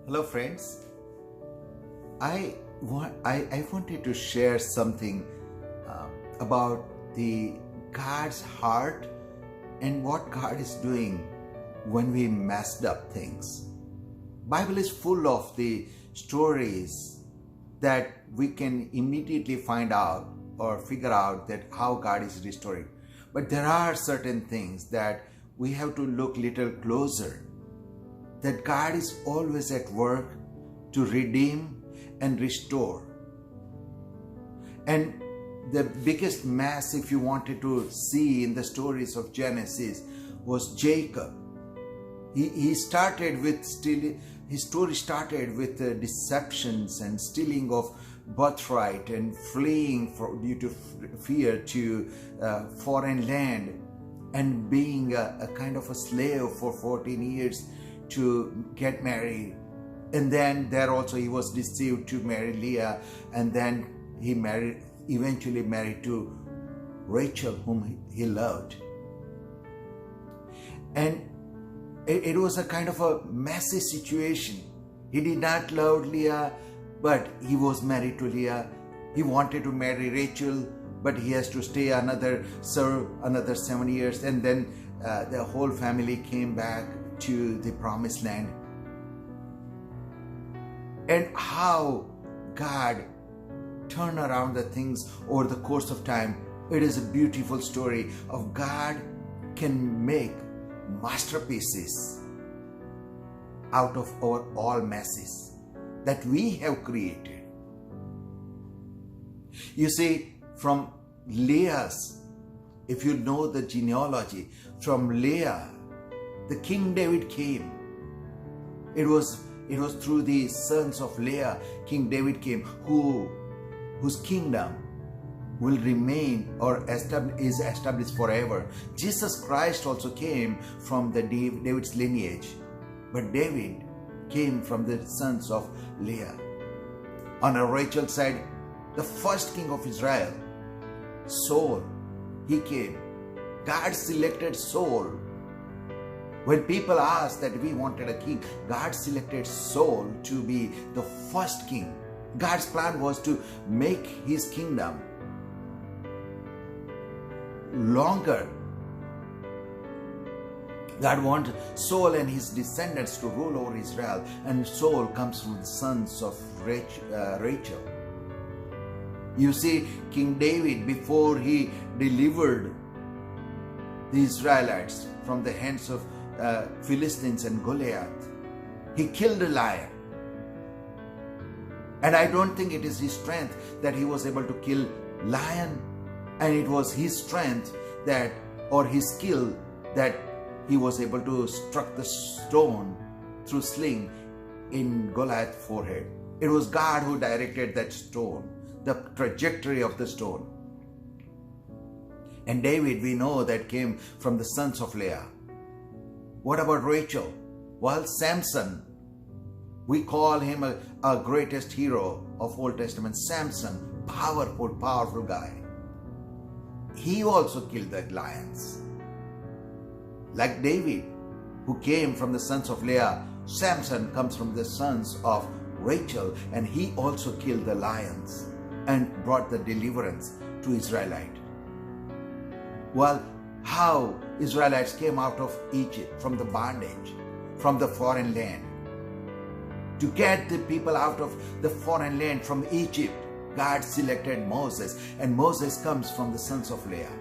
Hello friends, I wanted to share something about the God's heart and what God is doing when we messed up things. Bible is full of the stories that we can immediately find out or figure out that how God is restoring. But there are certain things that we have to look little closer, that God is always at work to redeem and restore. And the biggest mess, if you wanted to see in the stories of Genesis, was Jacob. His story started with deceptions and stealing of birthright and fleeing due to fear to foreign land and being a kind of a slave for 14 years to get married. And then there also he was deceived to marry Leah, and then he eventually married to Rachel, whom he loved. And it was a kind of a messy situation. He did not love Leah, but he was married to Leah. He wanted to marry Rachel, but he has to stay serve another 7 years, and then the whole family came back to the promised land. And how God turned around the things over the course of time. It is a beautiful story of God can make masterpieces out of our all messes that we have created. You see, from Leah's, if you know the genealogy, from Leah, the King David came. It was through the sons of Leah, King David came, whose kingdom will remain or is established forever. Jesus Christ also came from David's lineage, but David came from the sons of Leah. On Rachel's side, the first king of Israel, Saul, he came. God selected Saul. When people asked that we wanted a king, God selected Saul to be the first king. God's plan was to make his kingdom longer. God wanted Saul and his descendants to rule over Israel, and Saul comes from the sons of Rachel. You see, King David, before he delivered the Israelites from the hands of Philistines and Goliath, he killed a lion. And I don't think it is his strength that he was able to kill lion, and it was his strength that, or his skill, that he was able to struck the stone through sling in Goliath's forehead. It was God who directed that stone, the trajectory of the stone. And David, we know that came from the sons of Leah. What about Rachel? Well, Samson, we call him a greatest hero of Old Testament. Samson, powerful guy. He also killed the lions. Like David, who came from the sons of Leah, Samson comes from the sons of Rachel, and he also killed the lions and brought the deliverance to Israelite. Well, how Israelites came out of Egypt, from the bondage, from the foreign land. To get the people out of the foreign land from Egypt, God selected Moses, and Moses comes from the sons of Leah.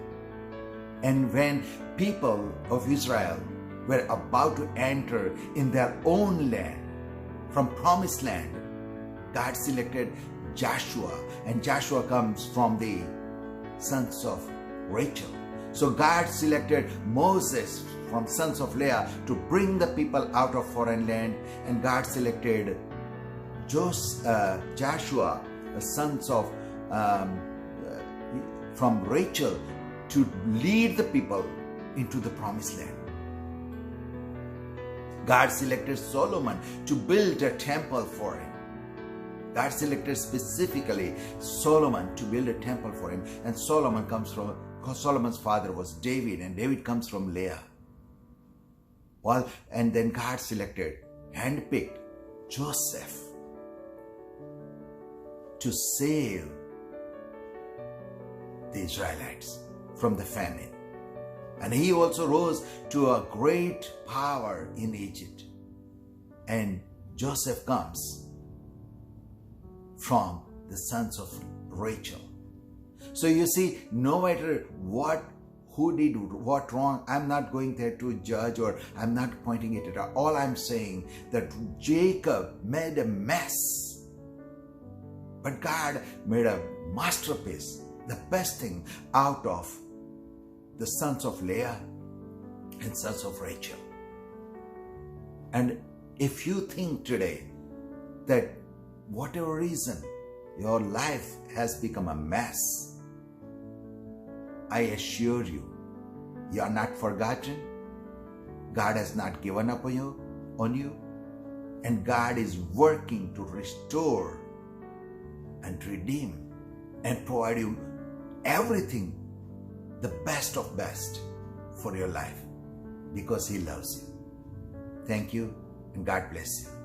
And when people of Israel were about to enter in their own land, from promised land, God selected Joshua, and Joshua comes from the sons of Rachel. So God selected Moses from sons of Leah to bring the people out of foreign land, and God selected Joshua, the sons of from Rachel, to lead the people into the promised land. God selected Solomon to build a temple for him. God selected specifically Solomon to build a temple for him, and Solomon's father was David, and David comes from Leah. Well, and then God selected, handpicked Joseph to save the Israelites from the famine. And he also rose to a great power in Egypt. And Joseph comes from the sons of Rachel. So you see, no matter who did what wrong, I'm not going there to judge, or I'm not pointing it at all. I'm saying that Jacob made a mess, but God made a masterpiece, the best thing out of the sons of Leah and sons of Rachel. And if you think today that whatever reason your life has become a mess, I assure you, you are not forgotten. God has not given up on you, and God is working to restore and redeem and provide you everything, the best of best for your life, because He loves you. Thank you, and God bless you.